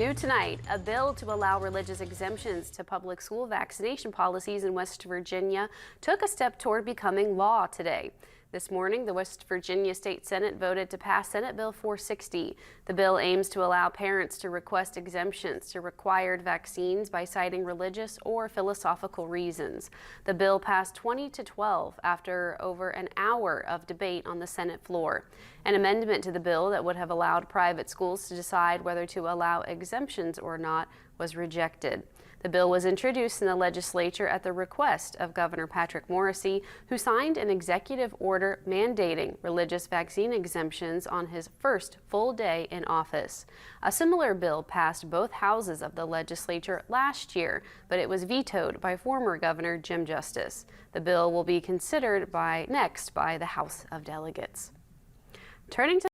New tonight, a bill to allow religious exemptions to public school vaccination policies in West Virginia took a step toward becoming law today. This morning, the West Virginia State Senate voted to pass Senate Bill 460. The bill aims to allow parents to request exemptions to required vaccines by citing religious or philosophical reasons. The bill passed 20-12 after over an hour of debate on the Senate floor. An amendment to the bill that would have allowed private schools to decide whether to allow exemptions or not was rejected. The bill was introduced in the legislature at the request of Governor Patrick Morrisey, who signed an executive order mandating religious vaccine exemptions on his first full day in office. A similar bill passed both houses of the legislature last year, but it was vetoed by former Governor Jim Justice. The bill will be considered next by the House of Delegates. Turning to